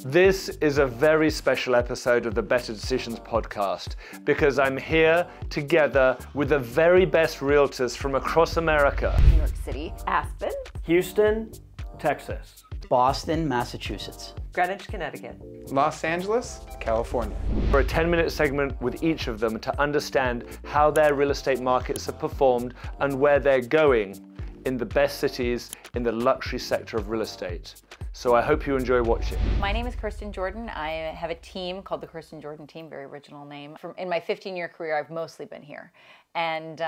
This is a very special episode of the Better Decisions podcast because I'm here together with the very best realtors from across America. New York City, Aspen, Houston, Texas, Boston, Massachusetts, Greenwich, Connecticut, Los Angeles, California. For a 10-minute segment with each of them to understand how their real estate markets have performed and where they're going in the best cities in the luxury sector of real estate. So I hope you enjoy watching. My name is Kirsten Jordan. I have a team called the Kirsten Jordan Team, very original name. In my 15-year career, I've mostly been here. And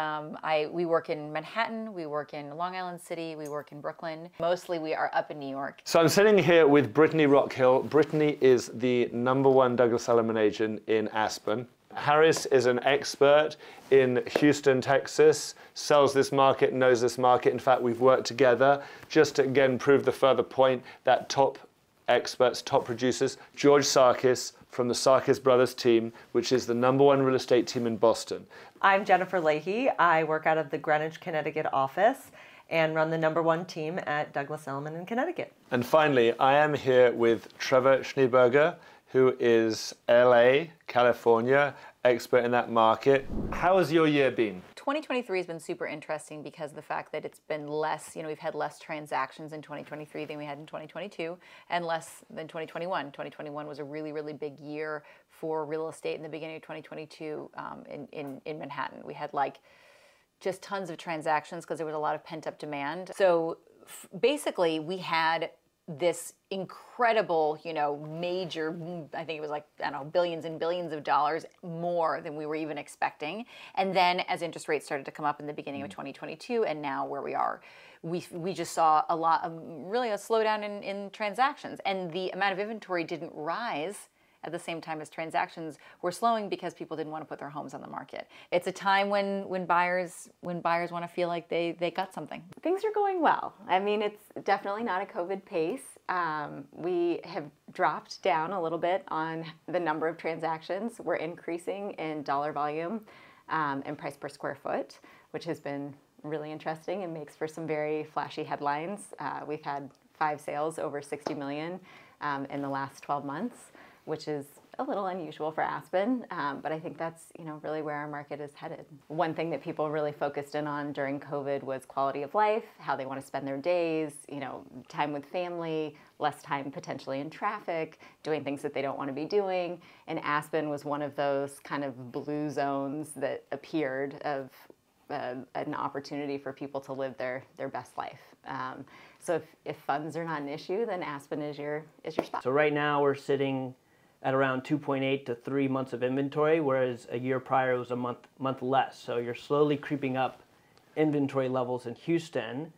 we work in Manhattan, we work in Long Island City, we work in Brooklyn. Mostly we are up in New York. So I'm sitting here with Brittany Rockhill. Brittany is the #1 Douglas Elliman agent in Aspen. Harris is an expert in Houston, Texas, sells this market, knows this market. In fact, we've worked together just to, again, prove the further point that top experts, top producers, George Sarkis from the Sarkis Brothers team, which is the #1 real estate team in Boston. I'm Jennifer Leahy. I work out of the Greenwich, Connecticut office and run the #1 team at Douglas Elliman in Connecticut. And finally, I am here with Trevor Schneeberger, who is LA, California, expert in that market. How has your year been? 2023 has been super interesting because of the fact that it's been less, we've had less transactions in 2023 than we had in 2022 and less than 2021. 2021 was a really, really big year for real estate in the beginning of 2022 in Manhattan. We had just tons of transactions because there was a lot of pent-up demand. So basically we had this incredible, major, I think it was billions and billions of dollars more than we were even expecting. And then as interest rates started to come up in the beginning of 2022 and now where we are, we just saw a slowdown in transactions, and the amount of inventory didn't rise at the same time as transactions were slowing because people didn't want to put their homes on the market. It's a time when buyers want to feel like they got something. Things are going well. I mean, it's definitely not a COVID pace. We have dropped down a little bit on the number of transactions. We're increasing in dollar volume and price per square foot, which has been really interesting and makes for some very flashy headlines. We've had 5 sales over 60 million in the last 12 months. Which is a little unusual for Aspen, but I think that's really where our market is headed. One thing that people really focused in on during COVID was quality of life, how they want to spend their days, time with family, less time potentially in traffic, doing things that they don't want to be doing. And Aspen was one of those kind of blue zones that appeared of an opportunity for people to live their best life. So if funds are not an issue, then Aspen is your spot. So right now we're sitting at around 2.8 to 3 months of inventory, whereas a year prior it was a month less. So you're slowly creeping up inventory levels in Houston,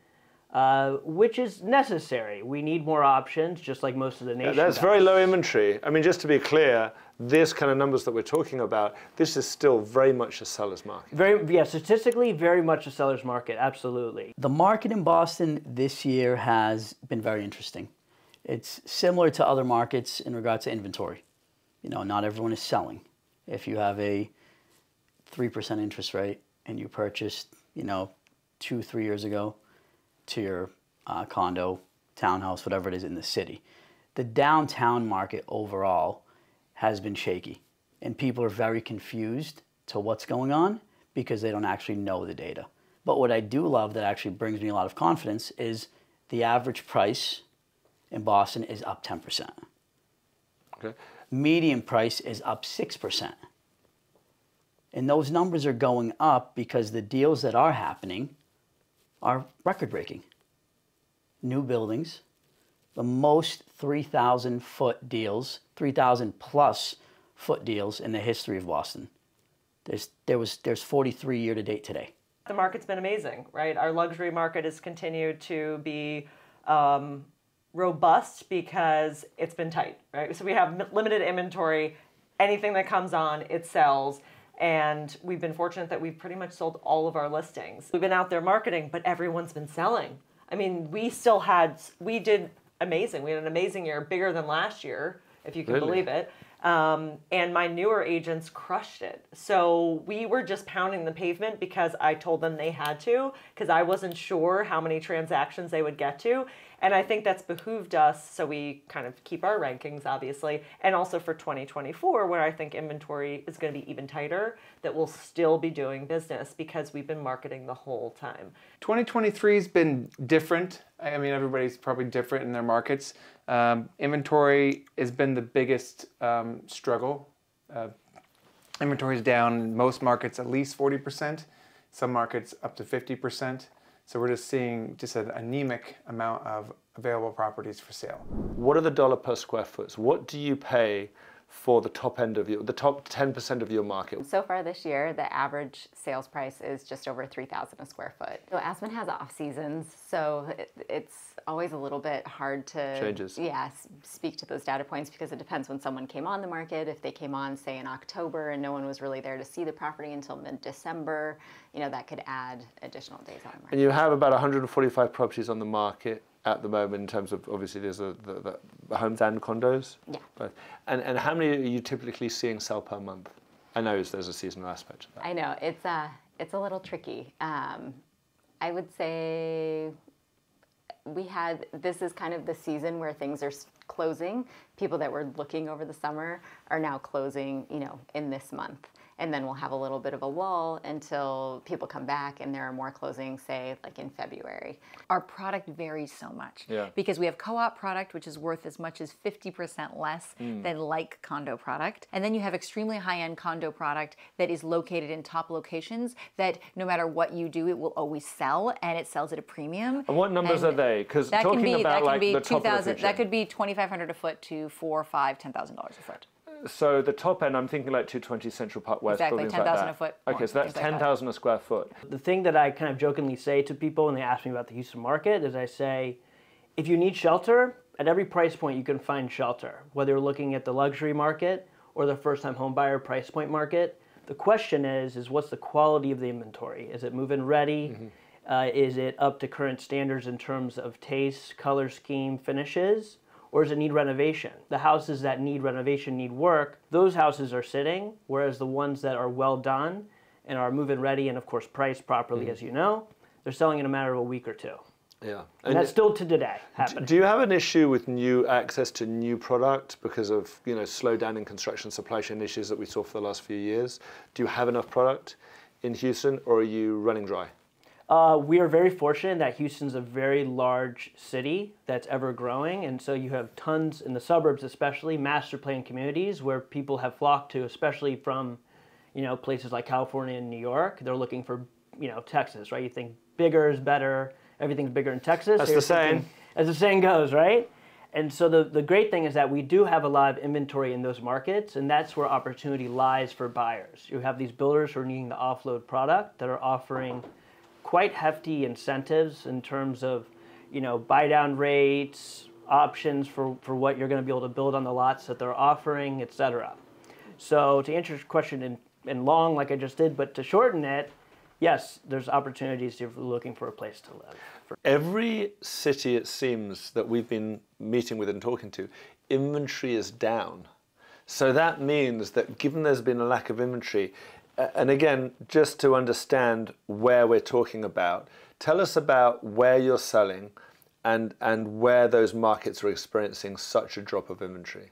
which is necessary. We need more options, just like most of the nation. That's very low inventory. I mean, just to be clear, this kind of numbers that we're talking about, this is still very much a seller's market. Statistically, very much a seller's market, absolutely. The market in Boston this year has been very interesting. It's similar to other markets in regards to inventory. Not everyone is selling. If you have a 3% interest rate and you purchased, 2-3 years ago to your condo, townhouse, whatever it is in the city, the downtown market overall has been shaky. And people are very confused to what's going on because they don't actually know the data. But what I do love that actually brings me a lot of confidence is the average price in Boston is up 10%. Okay. Median price is up 6%. And those numbers are going up because the deals that are happening are record-breaking. New buildings, the most 3,000 foot deals, 3,000 plus foot deals in the history of Boston. There's 43 year to date today. The market's been amazing, right? Our luxury market has continued to be robust because it's been tight, right? So we have limited inventory. Anything that comes on, it sells. And we've been fortunate that we've pretty much sold all of our listings. We've been out there marketing, but everyone's been selling. I mean, we did amazing. We had an amazing year, bigger than last year, if you can believe it. And my newer agents crushed it. So we were just pounding the pavement because I told them they had to, because I wasn't sure how many transactions they would get to. And I think that's behooved us, so we kind of keep our rankings, obviously, and also for 2024, where I think inventory is going to be even tighter, that we'll still be doing business because we've been marketing the whole time. 2023 has been different. I mean, everybody's probably different in their markets. Inventory has been the biggest struggle. Inventory is down in most markets at least 40%, some markets up to 50%. So we're just seeing just an anemic amount of available properties for sale. What are the dollar per square foot? What do you pay for the top end of the top 10% of your market? So far this year, the average sales price is just over $3,000 a square foot. So Aspen has off seasons, so it's always a little bit hard to speak to those data points because it depends when someone came on the market. If they came on, say, in October and no one was really there to see the property until mid-December, that could add additional days on the market. And you have about 145 properties on the market at the moment in terms of, obviously, there's the homes and condos? Yeah. Both. And how many are you typically seeing sell per month? I know there's a seasonal aspect to that. I know. It's a little tricky. I would say this is kind of the season where things are closing. People that were looking over the summer are now closing, in this month. And then we'll have a little bit of a lull until people come back and there are more closings, say, like in February. Our product varies so much because we have co-op product, which is worth as much as 50% less than like condo product. And then you have extremely high-end condo product that is located in top locations that no matter what you do, it will always sell, and it sells at a premium. And what numbers are they? Because talking about like the top of the food chain. That could be $2,500 a foot to $4,000, $5,000, $10,000 a foot. So the top end, I'm thinking like 220 Central Park West, exactly, buildings 10,000 like that. a foot. Okay, so that's 10,000 a square foot. The thing that I kind of jokingly say to people when they ask me about the Houston market is I say, if you need shelter, at every price point you can find shelter. Whether you're looking at the luxury market or the first-time home buyer price point market, the question is what's the quality of the inventory? Is it move-in ready? Is it up to current standards in terms of taste, color scheme, finishes? Or does it need renovation? The houses that need renovation, need work, those houses are sitting, whereas the ones that are well done and are move-in ready and, of course, priced properly, as you know, they're selling in a matter of a week or two. Yeah. And that's still to today happening. Do you have an issue with new access to new product because of, slowdown in construction supply chain issues that we saw for the last few years? Do you have enough product in Houston, or are you running dry? We are very fortunate that Houston's a very large city that's ever growing, and so you have tons in the suburbs, especially master plan communities where people have flocked to, especially from, places like California and New York. They're looking for, Texas, right? You think bigger is better, everything's bigger in Texas. That's the saying. As the saying goes, right? And so the great thing is that we do have a lot of inventory in those markets, and that's where opportunity lies for buyers. You have these builders who are needing the offload product that are offering quite hefty incentives in terms of, buy down rates, options for what you're going to be able to build on the lots that they're offering, et cetera. So to answer your question in long, like I just did, but to shorten it, yes, there's opportunities if you're looking for a place to live. Every city, it seems, that we've been meeting with and talking to, inventory is down. So that means that given there's been a lack of inventory, and again, just to understand where we're talking about, tell us about where you're selling and where those markets are experiencing such a drop of inventory.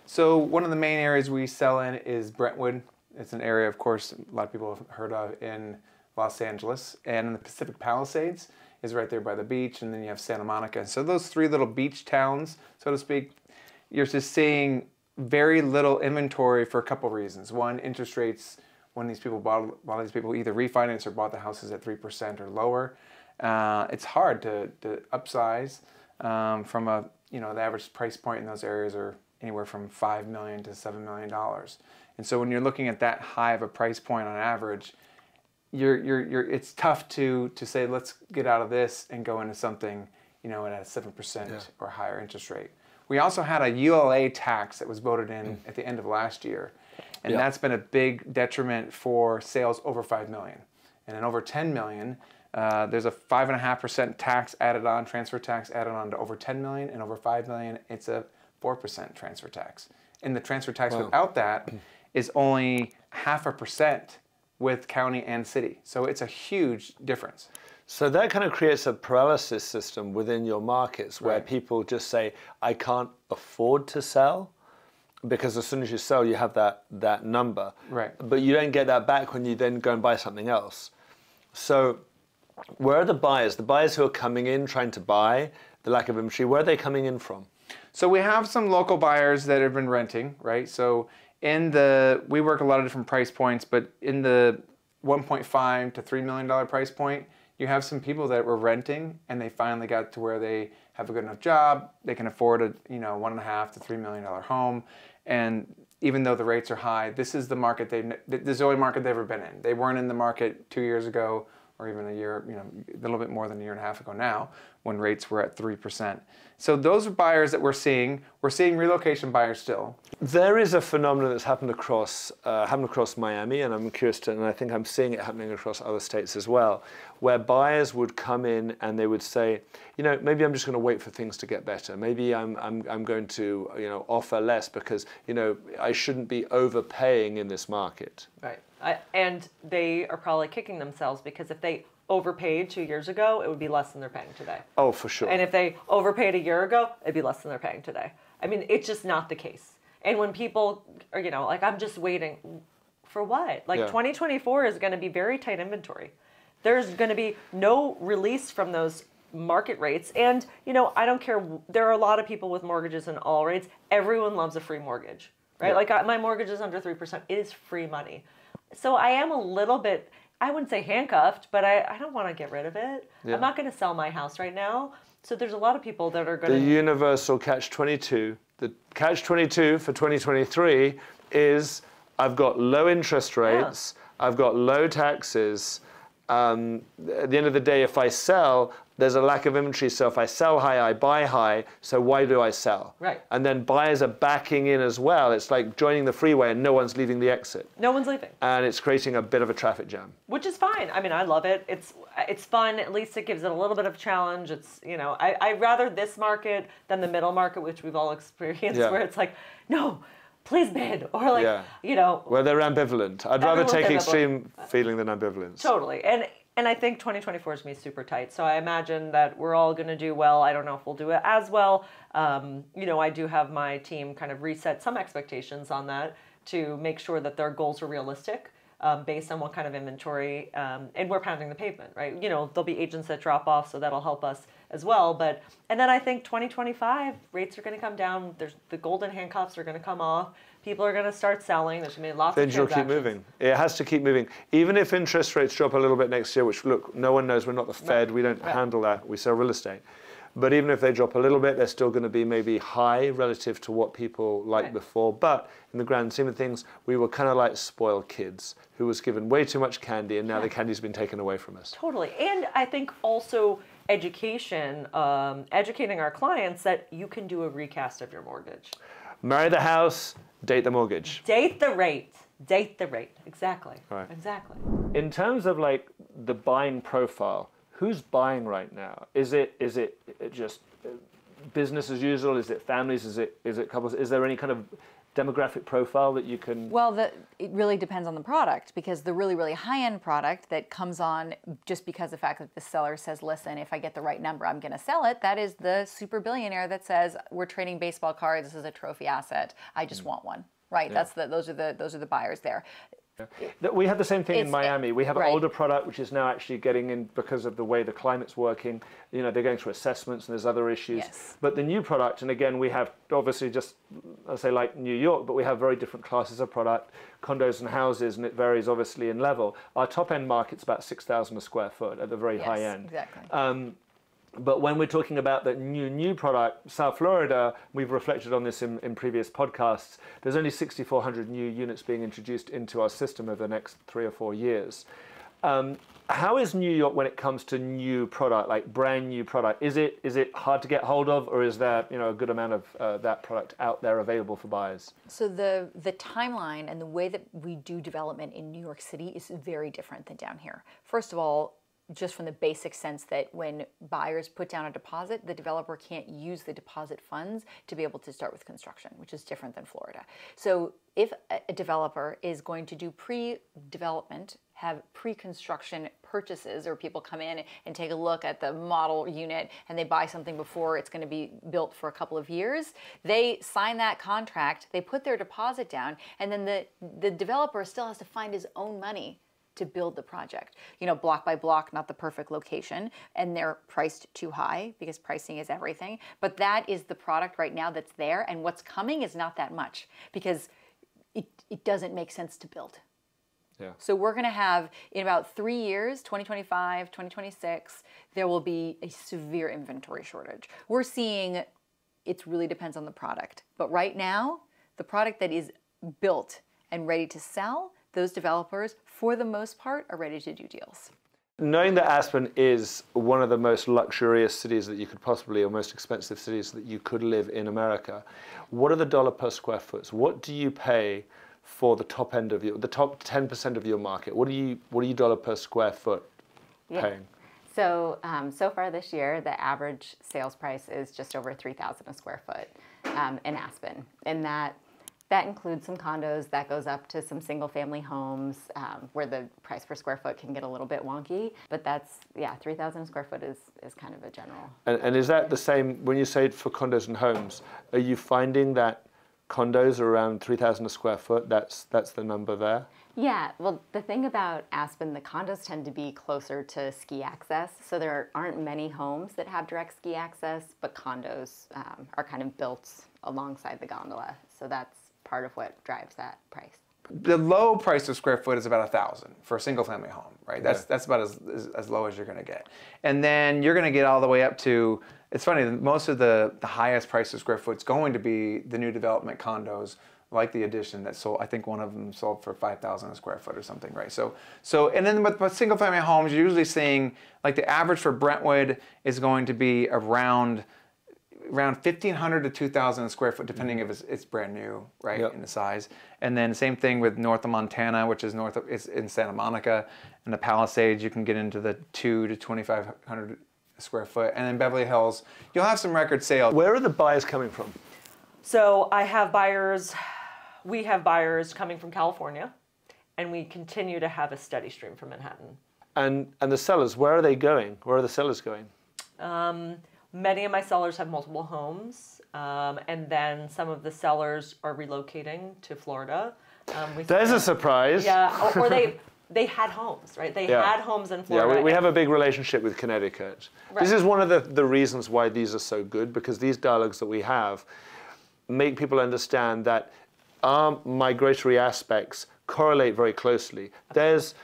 So one of the main areas we sell in is Brentwood. It's an area, of course, a lot of people have heard of in Los Angeles. And in the Pacific Palisades is right there by the beach, and then you have Santa Monica. So those three little beach towns, so to speak, you're just seeing very little inventory for a couple reasons. One, interest rates. When these people bought, a lot of these people either refinanced or bought the houses at 3% or lower. It's hard to upsize from the average price point in those areas are anywhere from $5 million to $7 million. And so when you're looking at that high of a price point on average, it's tough to say, let's get out of this and go into something, at a 7% or higher interest rate. We also had a ULA tax that was voted in at the end of last year. And that's been a big detriment for sales over 5 million. And then over 10 million, there's a 5.5% tax added on, transfer tax added on to over 10 million, and over 5 million, it's a 4% transfer tax. And the transfer tax without that is only 0.5% with county and city. So it's a huge difference. So that kind of creates a paralysis system within your markets where people just say, I can't afford to sell, because as soon as you sell, you have that number. Right. But you don't get that back when you then go and buy something else. So where are the buyers? The buyers who are coming in trying to buy, the lack of inventory, where are they coming in from? So we have some local buyers that have been renting, right? So we work a lot of different price points, but in the $1.5 to $3 million price point, you have some people that were renting and they finally got to where they have a good enough job, they can afford a $1.5 to $3 million home, and even though the rates are high, this is the market this is the only market they've ever been in. They weren't in the market 2 years ago, or even a year, a little bit more than a year and a half ago now, when rates were at 3%. So those are buyers that we're seeing. We're seeing relocation buyers still. There is a phenomenon that's happened across Miami, and I'm curious and I think I'm seeing it happening across other states as well, where buyers would come in and they would say, maybe I'm just going to wait for things to get better. Maybe I'm going to offer less because I shouldn't be overpaying in this market. Right. And they are probably kicking themselves because if they overpaid 2 years ago, it would be less than they're paying today. Oh, for sure. And if they overpaid a year ago, it'd be less than they're paying today. I mean, it's just not the case. And when people are, like, I'm just waiting for what? Like, 2024 is going to be very tight inventory. There's going to be no release from those market rates. And, I don't care. There are a lot of people with mortgages in all rates. Everyone loves a free mortgage, right? Like, my mortgage is under 3%. It is free money. So I am a little bit, I wouldn't say handcuffed, but I don't want to get rid of it. I'm not going to sell my house right now. So there's a lot of people that are going to... The universal catch-22. The catch-22 for 2023 is I've got low interest rates, I've got low taxes. At the end of the day, if I sell, there's a lack of inventory. So if I sell high, I buy high. So why do I sell? Right. And then buyers are backing in as well. It's like joining the freeway and no one's leaving the exit. No one's leaving. And it's creating a bit of a traffic jam. Which is fine. I mean, I love it. It's fun. At least it gives it a little bit of challenge. It's, I'd rather this market than the middle market, which we've all experienced, where it's like, no, please bid. Or like, Well, they're ambivalent. I'd rather take extreme feeling than ambivalence. Totally. And I think 2024 is going to be super tight. So I imagine that we're all going to do well. I don't know if we'll do it as well. I do have my team kind of reset some expectations on that to make sure that their goals are realistic based on what kind of inventory. And we're pounding the pavement, right? There'll be agents that drop off, so that'll help us as well. And then I think 2025, rates are going to come down. The golden handcuffs are going to come off. People are going to start selling. There's going to be lots of transactions. Then you'll keep moving. It has to keep moving. Even if interest rates drop a little bit next year, which, look, no one knows. We're not the Fed. We don't handle that. We sell real estate. But even if they drop a little bit, they're still going to be maybe high relative to what people liked before. But in the grand scheme of things, we were kind of like spoiled kids who was given way too much candy, and now the candy's been taken away from us. Totally. And I think also education, educating our clients that you can do a recast of your mortgage. Marry the house, date the mortgage. Date the rate. Date the rate. Exactly. Right. Exactly. In terms of like the buying profile, who's buying right now? Is it just business as usual? Is it families? Is it couples? Is there any kind of demographic profile that you can... Well, it really depends on the product, because the really, really high-end product that comes on just because the fact that the seller says, listen, if I get the right number, I'm going to sell it, that is the super billionaire that says, we're trading baseball cards, this is a trophy asset, I just want one. Right, those are the buyers there. We have the same thing in Miami. We have an older product which is now actually getting in because of the way the climate's working. They're going through assessments and there's other issues. Yes. But the new product, and again, we have obviously just, I'll say like New York, but we have very different classes of product, condos and houses, and it varies obviously in level. Our top end market's about 6,000 a square foot at the very high end. Exactly. But when we're talking about that new product, South Florida, we've reflected on this in previous podcasts, there's only 6,400 new units being introduced into our system over the next 3 or 4 years. How is New York when it comes to new product, like brand new product? Is it hard to get hold of, or is there a good amount of that product out there available for buyers? So the timeline and the way that we do development in New York City is very different than down here. First of all, just from the basic sense that when buyers put down a deposit, the developer can't use the deposit funds to be able to start with construction, which is different than Florida. So if a developer is going to do pre-development have pre-construction purchases, or people come in and take a look at the model unit and they buy something before it's going to be built for a couple of years. They sign that contract, they put their deposit down, and then the developer still has to find his own money to build the project. You know, block by block, not the perfect location, and they're priced too high because pricing is everything. But that is the product right now that's there, and what's coming is not that much because it doesn't make sense to build. Yeah. So we're going to have, in about 3 years, 2025, 2026, there will be a severe inventory shortage. We're seeing it really depends on the product. But right now, the product that is built and ready to sell, those developers, for the most part, are ready to do deals. Knowing that Aspen is one of the most luxurious cities that you could possibly, or most expensive cities that you could live in America, what are the dollar per square foot? What do you pay for the top end of the top 10% of your market? What are you dollar per square foot paying? So so far this year, the average sales price is just over $3,000 a square foot in Aspen, and that includes some condos. That goes up to some single-family homes where the price per square foot can get a little bit wonky. But that's, yeah, $3,000 a square foot is kind of a general. And is that the same when you say for condos and homes? Are you finding that condos are around 3,000 a square foot? That's the number there? Yeah, well, the thing about Aspen, the condos tend to be closer to ski access. So there aren't many homes that have direct ski access, but condos are kind of built alongside the gondola. So that's part of what drives that price. The low price per square foot is about $1,000 for a single family home, right? That's about as low as you're going to get. And then you're going to get all the way up to, it's funny, most of the highest price per square foot is going to be the new development condos, like the Addition that sold. I think one of them sold for $5,000 a square foot or something, right? So and then with single family homes, you're usually seeing, like, the average for Brentwood is going to be around 1,500 to 2,000 a square foot, depending if it's brand new, right, in the size. And then same thing with north of Montana, which is it's in Santa Monica, and the Palisades, you can get into the 2 to 2,500 a square foot. And in Beverly Hills, you'll have some record sales. Where are the buyers coming from? So we have buyers coming from California, and we continue to have a steady stream from Manhattan. And the sellers, where are they going? Where are the sellers going? Many of my sellers have multiple homes, and then some of the sellers are relocating to Florida. There's a surprise. Yeah, or they had homes, right? They had homes in Florida. Yeah, we have a big relationship with Connecticut. Right. This is one of the reasons why these are so good, because these dialogues that we have make people understand that our migratory aspects correlate very closely. There's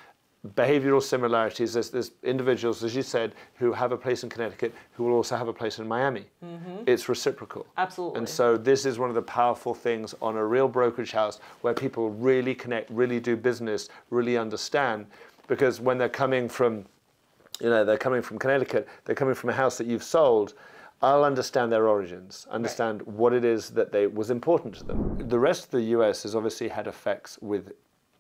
behavioral similarities. There's individuals, as you said, who have a place in Connecticut who will also have a place in Miami. Mm-hmm. It's reciprocal. Absolutely. And so this is one of the powerful things on a real brokerage house where people really connect, really do business, really understand. Because when they're coming from, Connecticut, they're coming from a house that you've sold, I'll understand their origins, understand what it is that was important to them. The rest of the US has obviously had effects with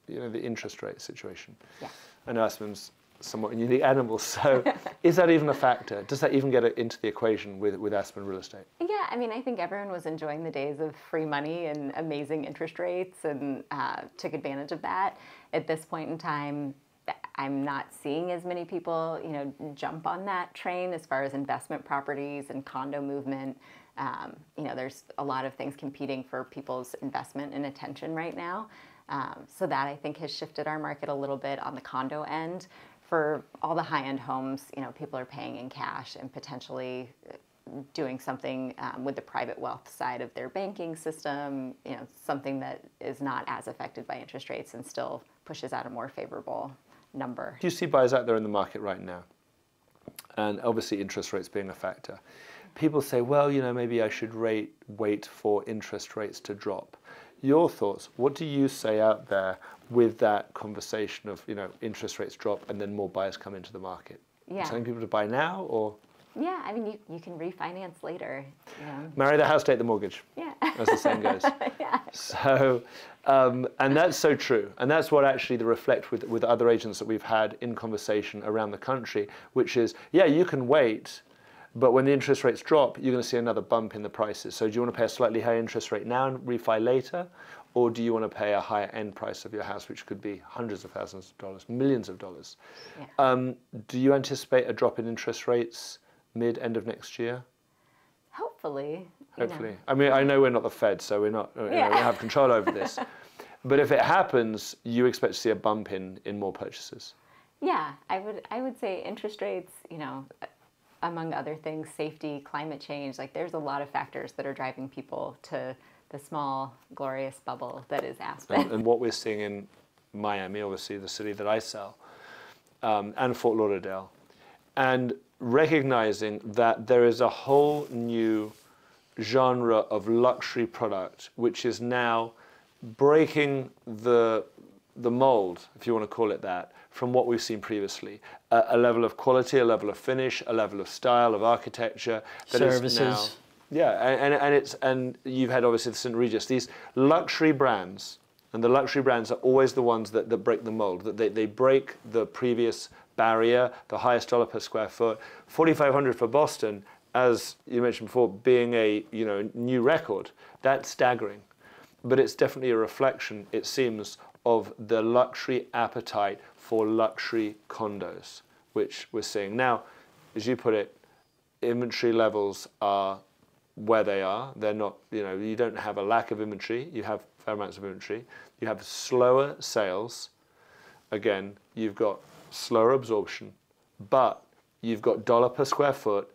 the interest rate situation. Yeah. I know Aspen's somewhat a unique animal, so is that even a factor? Does that even get into the equation with Aspen real estate? Yeah, I mean, I think everyone was enjoying the days of free money and amazing interest rates and took advantage of that. At this point in time, I'm not seeing as many people, jump on that train as far as investment properties and condo movement. There's a lot of things competing for people's investment and attention right now. So that, I think, has shifted our market a little bit on the condo end. For all the high-end homes, people are paying in cash and potentially doing something with the private wealth side of their banking system, something that is not as affected by interest rates and still pushes out a more favorable number. Do you see buyers out there in the market right now? And obviously interest rates being a factor. People say, well, maybe I should wait for interest rates to drop. Your thoughts, what do you say out there with that conversation of, interest rates drop and then more buyers come into the market? Yeah. Are you telling people to buy now or? Yeah, I mean, you can refinance later. Marry the house, take the mortgage. Yeah. As the saying goes. Yeah. So, and that's so true. And that's what actually the reflect with other agents that we've had in conversation around the country, which is, yeah, you can wait, but when the interest rates drop, you're going to see another bump in the prices. So do you want to pay a slightly higher interest rate now and refi later? or do you want to pay a higher end price of your house, which could be hundreds of thousands of dollars, millions of dollars? Yeah. Do you anticipate a drop in interest rates end of next year? Hopefully. Hopefully. I mean, I know we're not the Fed, so we're not, we don't have control over this. But if it happens, you expect to see a bump in more purchases. Yeah, I would say interest rates, among other things, safety, climate change, like there's a lot of factors that are driving people to the small, glorious bubble that is Aspen. And what we're seeing in Miami, obviously the city that I sell, and Fort Lauderdale, and recognizing that there is a whole new genre of luxury product which is now breaking the mold, if you want to call it that, from what we've seen previously. A level of quality, a level of finish, a level of style, of architecture. That Services. is now, yeah, and you've had obviously the St. Regis, these luxury brands, and the luxury brands are always the ones that break the mold, that they break the previous barrier, the highest dollar per square foot. $4,500 for Boston, as you mentioned before, being a new record. That's staggering. But it's definitely a reflection, it seems, of the luxury appetite for luxury condos, which we're seeing. Now, as you put it, inventory levels are where they are. They're not, you don't have a lack of inventory. You have fair amounts of inventory. You have slower sales. Again, you've got slower absorption, but you've got dollar per square foot,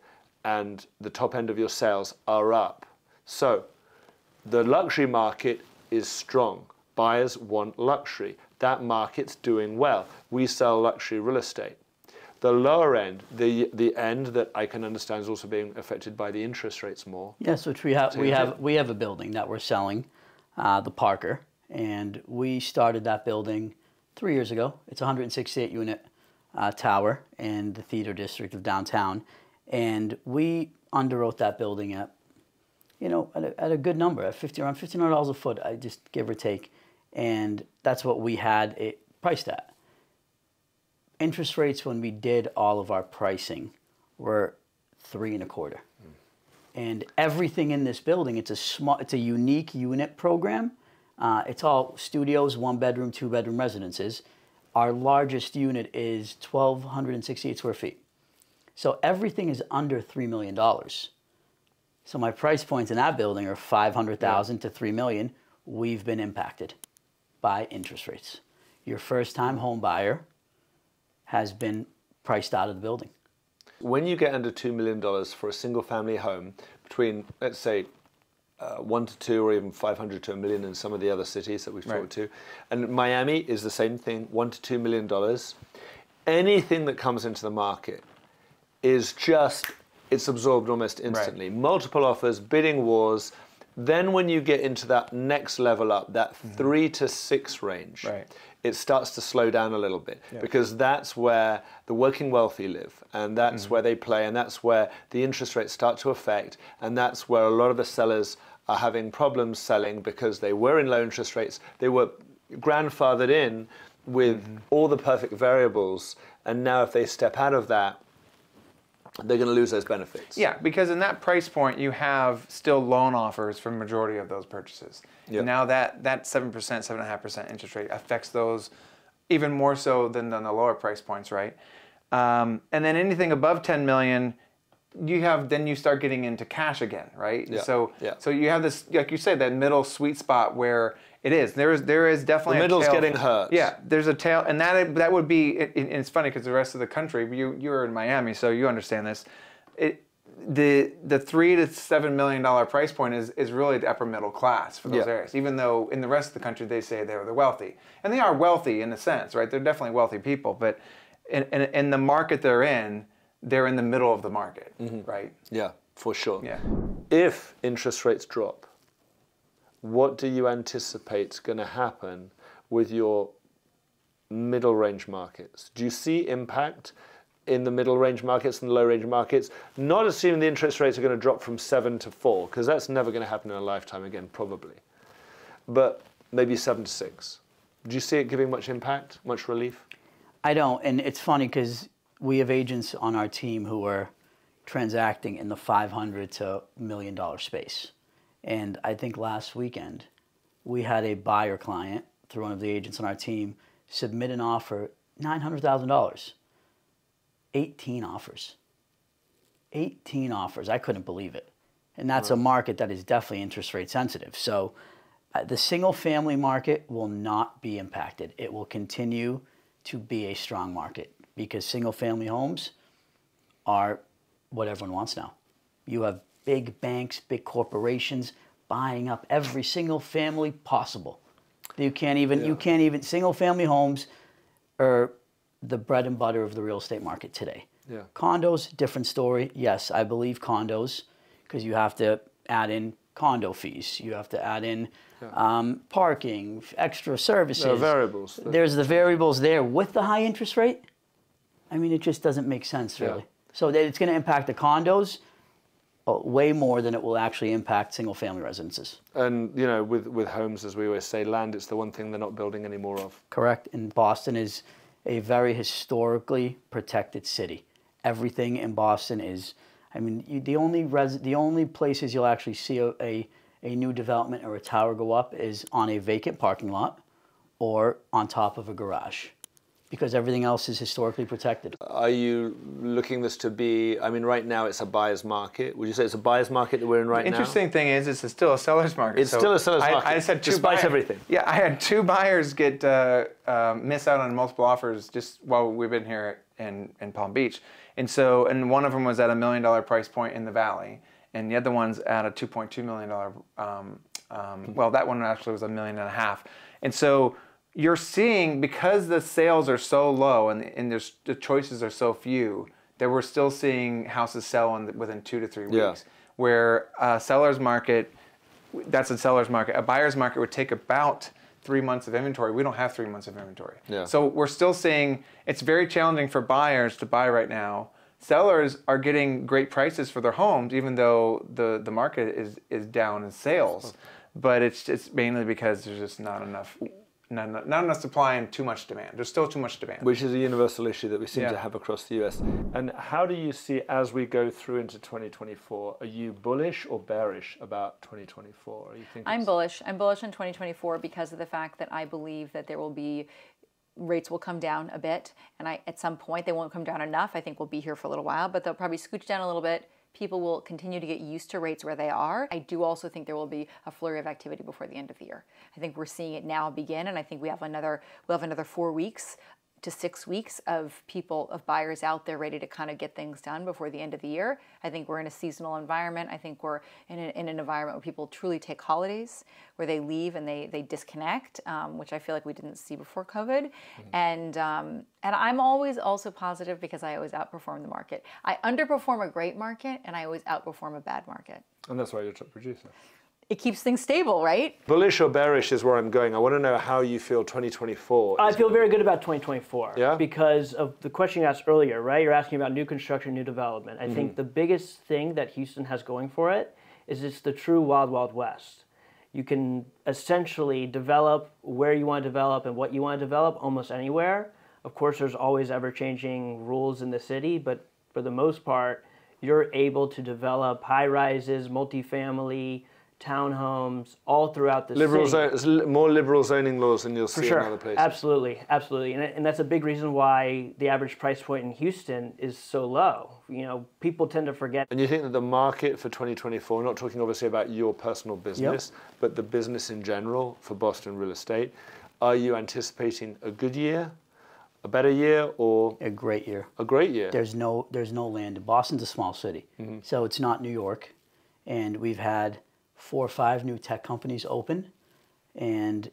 and the top end of your sales are up. So the luxury market is strong. Buyers want luxury. That market's doing well. We sell luxury real estate. The lower end, the end that I can understand is also being affected by the interest rates more. Yes, which we have a building that we're selling, the Parker, and we started that building 3 years ago. It's a 168 unit tower in the theater district of downtown, and we underwrote that building at a good number, at around $1,500 a foot, I just give or take, and that's what we had it priced at. Interest rates when we did all of our pricing were 3.25%. And everything in this building, it's a unique unit program. It's all studios, 1-bedroom, 2-bedroom residences. Our largest unit is 1,268 square feet. So everything is under $3 million. So my price points in that building are $500,000 to $3 million. We've been impacted by interest rates. Your first-time home buyer has been priced out of the building. When you get under $2 million for a single-family home, between, let's say, 1 to 2 or even 500 to $1 million in some of the other cities that we've talked to, and Miami is the same thing, $1 to $2 million, anything that comes into the market is it's absorbed almost instantly. Multiple offers, bidding wars. Then when you get into that next level up, that 3 to 6 range, it starts to slow down a little bit because that's where the working wealthy live, and that's where they play, and that's where the interest rates start to affect, and that's where a lot of the sellers are having problems selling because they were in low interest rates, they were grandfathered in with all the perfect variables, and now if they step out of that, they're going to lose those benefits. Yeah, because in that price point, you have still loan offers for the majority of those purchases. Yep. Now that 7%, 7.5% interest rate affects those even more so than the lower price points, right? And then anything above 10 million, then you start getting into cash again, right? Yeah. So you have this, like you say, that middle sweet spot where it is. There is definitely the middle's a tail. getting hurt. Yeah, there's a tail, and that would be. And it's funny because the rest of the country, you're in Miami, so you understand this. The $3 to $7 million price point is really the upper middle class for those areas. Even though in the rest of the country they say they're wealthy, and they are wealthy in a sense, right? They're definitely wealthy people, but in the market they're in the middle of the market, right? Yeah, for sure. Yeah. If interest rates drop, what do you anticipate is going to happen with your middle range markets? Do you see impact in the middle range markets and the low range markets? Not assuming the interest rates are going to drop from 7 to 4, because that's never going to happen in a lifetime again, probably. But maybe 7 to 6. Do you see it giving much impact, much relief? I don't, and it's funny because we have agents on our team who are transacting in the $500 to $1 million space. And I think last weekend we had a buyer client through one of the agents on our team submit an offer, $900,000. 18 offers. 18 offers. I couldn't believe it. And that's a market that is definitely interest rate sensitive. So the single family market will not be impacted. It will continue to be a strong market because single family homes are what everyone wants now. You have big banks, big corporations buying up every single family possible. You can't even, single family homes are the bread and butter of the real estate market today. Yeah. Condos, different story. Yes, I believe condos, because you have to add in condo fees. You have to add in parking, extra services. There are variables. There's the variables there. With the high interest rate, I mean, it just doesn't make sense, really. So it's going to impact the condos way more than it will actually impact single-family residences. And, you know, with homes, as we always say, land, it's the one thing they're not building any more of. Correct. And Boston is a very historically protected city. Everything in Boston is, I mean, the only places you'll actually see a new development or a tower go up is on a vacant parking lot or on top of a garage, because everything else is historically protected. Are you looking this to be, I mean, right now it's a buyer's market. Would you say it's a buyer's market that we're in right now? Interesting thing is, it's still a seller's market. It's still a seller's market, I just had despite everything. Yeah, I had two buyers get miss out on multiple offers just while we've been here in Palm Beach. And one of them was at $1 million price point in the Valley, and the other one's at a $2.2 million, well, that one actually was $1.5 million. And so you're seeing, because the sales are so low and the choices are so few, that we're still seeing houses sell within 2 to 3 weeks. Yeah. Where a seller's market, that's a seller's market. A buyer's market would take about 3 months of inventory. We don't have 3 months of inventory. Yeah. So we're still seeing it's very challenging for buyers to buy right now. Sellers are getting great prices for their homes, even though the market is down in sales. But it's mainly because there's just not enough supply and too much demand. There's still too much demand. Which is a universal issue that we seem to have across the US. And how do you see, as we go through into 2024, are you bullish or bearish about 2024? I'm bullish. I'm bullish in 2024 because of the fact that I believe that rates will come down a bit, and at some point they won't come down enough. I think we'll be here for a little while, but they'll probably scooch down a little bit. People will continue to get used to rates where they are. I do also think there will be a flurry of activity before the end of the year. I think we're seeing it now begin, and I think we'll have another 4 weeks to 6 weeks of buyers out there ready to kind of get things done before the end of the year. I think we're in a seasonal environment. I think we're in an environment where people truly take holidays, where they leave and they disconnect, which I feel like we didn't see before COVID. And I'm always also positive because I always outperform the market. I underperform a great market, and I always outperform a bad market. And that's why you're top producer. It keeps things stable, right? Bullish or bearish is where I'm going. I want to know how you feel 2024. I feel very good about 2024. Yeah? Because of the question you asked earlier, right? You're asking about new construction, new development. I think the biggest thing that Houston has going for it is it's the true wild, wild west. You can essentially develop where you want to develop and what you want to develop almost anywhere. Of course, there's always ever-changing rules in the city, but for the most part, you're able to develop high-rises, multifamily, townhomes, all throughout the city. More liberal zoning laws than you'll see in other places. Absolutely, absolutely. And that's a big reason why the average price point in Houston is so low. You know, people tend to forget. And you think that the market for 2024, not talking obviously about your personal business, but the business in general for Boston real estate, are you anticipating a good year, a better year, or a great year? A great year. There's no land. Boston's a small city, so it's not New York, and we've had 4 or 5 new tech companies open, and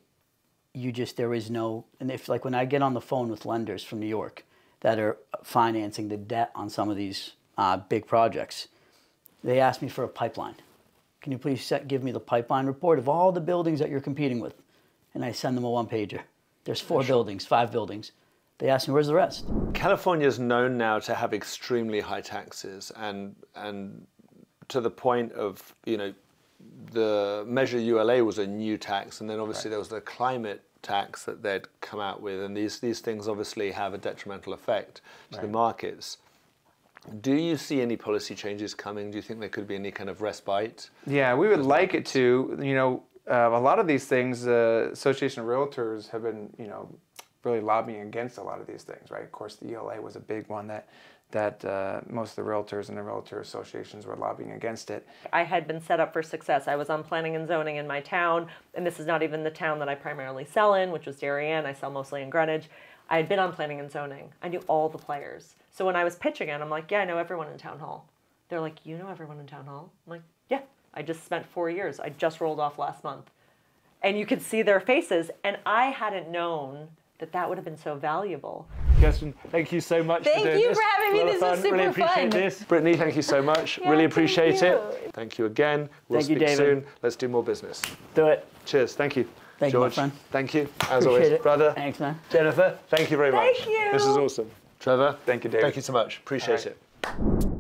there is no, and if, like, when I get on the phone with lenders from New York that are financing the debt on some of these big projects, they ask me for a pipeline. Can you please give me the pipeline report of all the buildings that you're competing with? And I send them a one-pager. There's 4 buildings, 5 buildings. They ask me, where's the rest? California is known now to have extremely high taxes, and to the point of, you know, the Measure ULA was a new tax, and then obviously there was the climate tax that they'd come out with, and these things obviously have a detrimental effect to the markets. Do you see any policy changes coming? Do you think there could be any kind of respite? Yeah, we would like it to. You know, a lot of these things, the Association of Realtors have been, really lobbying against a lot of these things, right? Of course, the ELA was a big one that most of the realtors and the realtor associations were lobbying against it. I had been set up for success. I was on planning and zoning in my town, and this is not even the town that I primarily sell in, which was Darien. I sell mostly in Greenwich. I had been on planning and zoning. I knew all the players. So when I was pitching it, I'm like, yeah, I know everyone in town hall. They're like, you know everyone in town hall? I'm like, yeah, I just spent 4 years. I just rolled off last month. And you could see their faces, and I hadn't known that would have been so valuable. Kirsten, thank you so much for doing this. Thank you for having me. This was super Really appreciate fun. this. Brittany, thank you so much. Yeah, really appreciate thank it. Thank you again. We'll Thank you, speak David. soon. Let's do more business. Do it. Cheers. Thank you. Thank you, my George, friend. thank you, as Appreciate always. it. Brother, Thanks, man. Jennifer, thank you very much. Thank you. This is awesome. Trevor, Thank you, David. thank you so much. Appreciate All right. it.